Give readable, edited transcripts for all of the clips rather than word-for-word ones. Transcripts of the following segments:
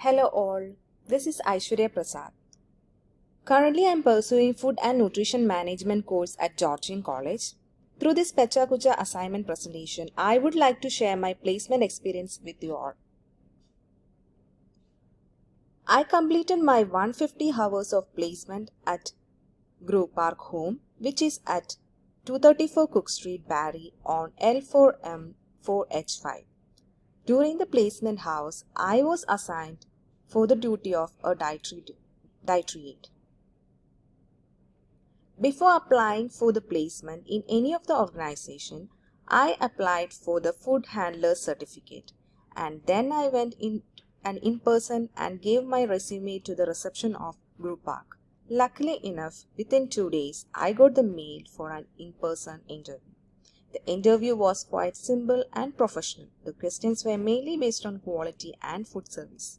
Hello all, this is Aishwarya Prasad. Currently I am pursuing Food and Nutrition Management course at Georgian College. Through this Pecha Kucha assignment presentation, I would like to share my placement experience with you all. I completed my 150 hours of placement at Grove Park Home, which is at 234 Cook Street, Barrie on L4M 4H5. During the placement house, I was assigned for the duty of a dietary aide. Before applying for the placement in any of the organization, I applied for the food handler certificate and then I went in person and gave my resume to the reception of Grove Park. Luckily enough, within 2 days, I got the mail for an in-person interview. The interview was quite simple and professional. The questions were mainly based on quality and food service.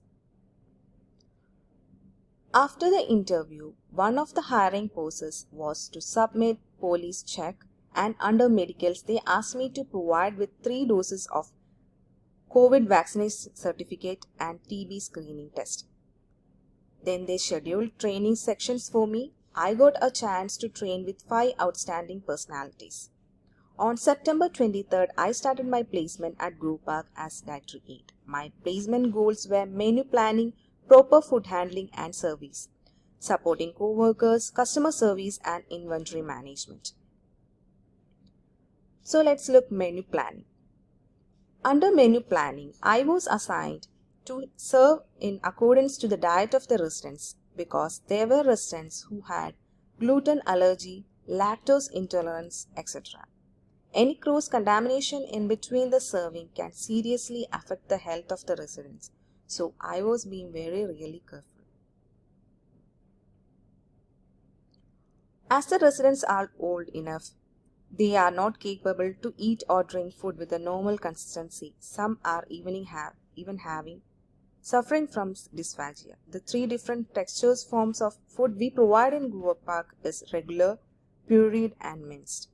After the interview, one of the hiring process was to submit police check, and under medicals they asked me to provide with 3 doses of COVID vaccination certificate and TB screening test. Then they scheduled training sections for me. I got a chance to train with 5 outstanding personalities. On September 23rd, I started my placement at Grove Park as dietary aide. My placement goals were menu planning, proper food handling and service, supporting co-workers, customer service and inventory management. So let's look menu planning. Under menu planning, I was assigned to serve in accordance to the diet of the residents because there were residents who had gluten allergy, lactose intolerance, etc. Any cross-contamination in between the serving can seriously affect the health of the residents. So I was being really careful. As the residents are old enough, they are not capable to eat or drink food with a normal consistency. Some are even suffering from dysphagia. The 3 different textures forms of food we provide in Grove Park is regular, pureed and minced.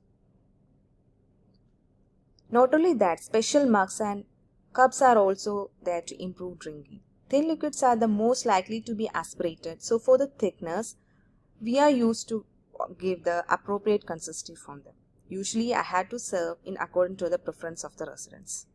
Not only that, special mugs and cups are also there to improve drinking. Thin liquids are the most likely to be aspirated, so for the thickness, we are used to give the appropriate consistency from them. Usually, I had to serve in according to the preference of the residents.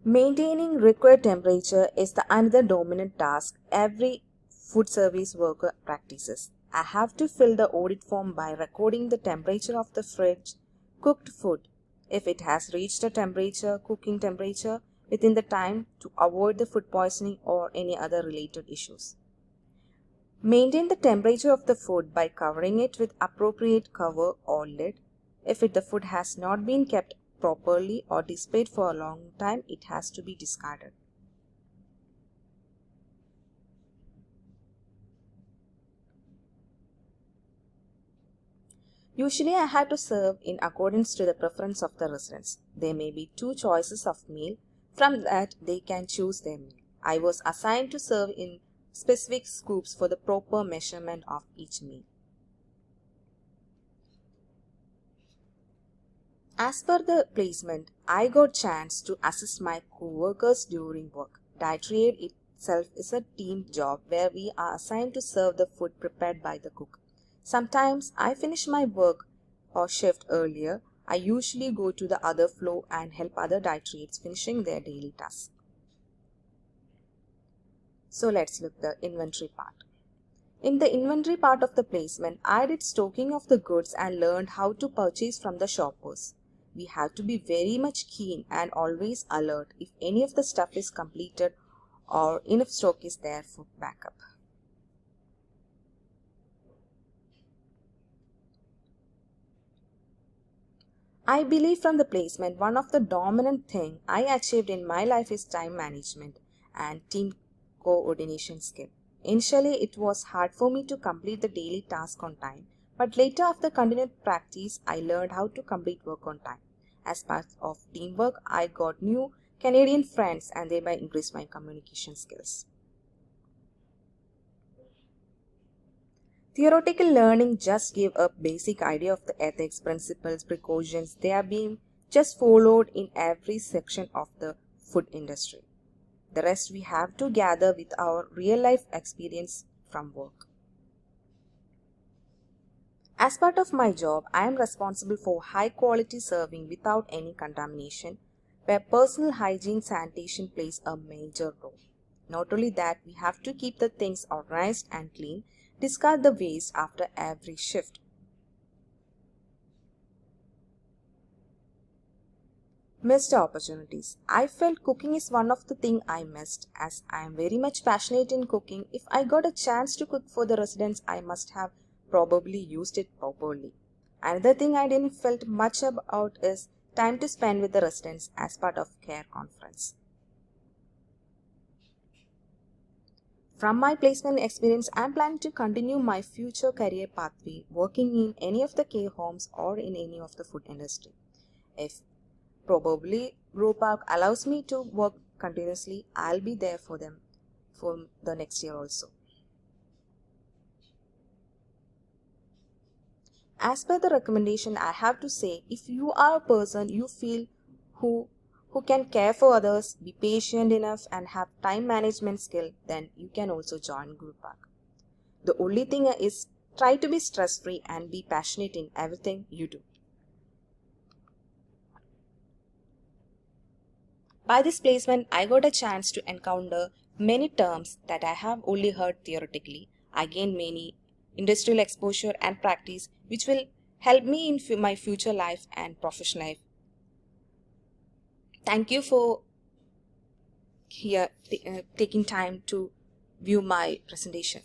Maintaining required temperature is the another dominant task every food service worker practices. I have to fill the audit form by recording the temperature of the fridge cooked food, if it has reached a cooking temperature within the time to avoid the food poisoning or any other related issues. Maintain the temperature of the food by covering it with appropriate cover or lid. If the food has not been kept properly or displayed for a long time, it has to be discarded. Usually I have to serve in accordance to the preference of the residents. There may be 2 choices of meal. From that they can choose their meal. I was assigned to serve in specific scoops for the proper measurement of each meal. As per the placement, I got chance to assist my co-workers during work. Dietary aid itself is a team job where we are assigned to serve the food prepared by the cook. Sometimes I finish my work or shift earlier. I usually go to the other floor and help other dietary aides finishing their daily tasks. So let's look at the inventory part. In the inventory part of the placement, I did stocking of the goods and learned how to purchase from the shoppers. We have to be very much keen and always alert if any of the stuff is completed or enough stock is there for backup. I believe from the placement, one of the dominant thing I achieved in my life is time management and team coordination skill. Initially, it was hard for me to complete the daily task on time, but later after continued practice, I learned how to complete work on time. As part of teamwork, I got new Canadian friends and thereby increased my communication skills. Theoretical learning just gave a basic idea of the ethics, principles, precautions. They are being just followed in every section of the food industry. The rest we have to gather with our real life experience from work. As part of my job, I am responsible for high quality serving without any contamination, where personal hygiene sanitation plays a major role. Not only that, we have to keep the things organized and clean, discard the waste after every shift. Missed opportunities. I felt cooking is one of the things I missed, as I am very much passionate in cooking. If I got a chance to cook for the residents, I must have probably used it properly. Another thing I didn't felt much about is time to spend with the residents as part of care conference. From my placement experience, I am planning to continue my future career pathway working in any of the care homes or in any of the food industry. If probably Grove Park allows me to work continuously, I'll be there for them for the next year also. As per the recommendation, I have to say, if you are a person you feel who can care for others, be patient enough and have time management skill, then you can also join Grove Park. The only thing is try to be stress free and be passionate in everything you do. By this placement, I got a chance to encounter many terms that I have only heard theoretically. I gained many industrial exposure and practice which will help me in my future life and professional life. Thank you for taking time to view my presentation.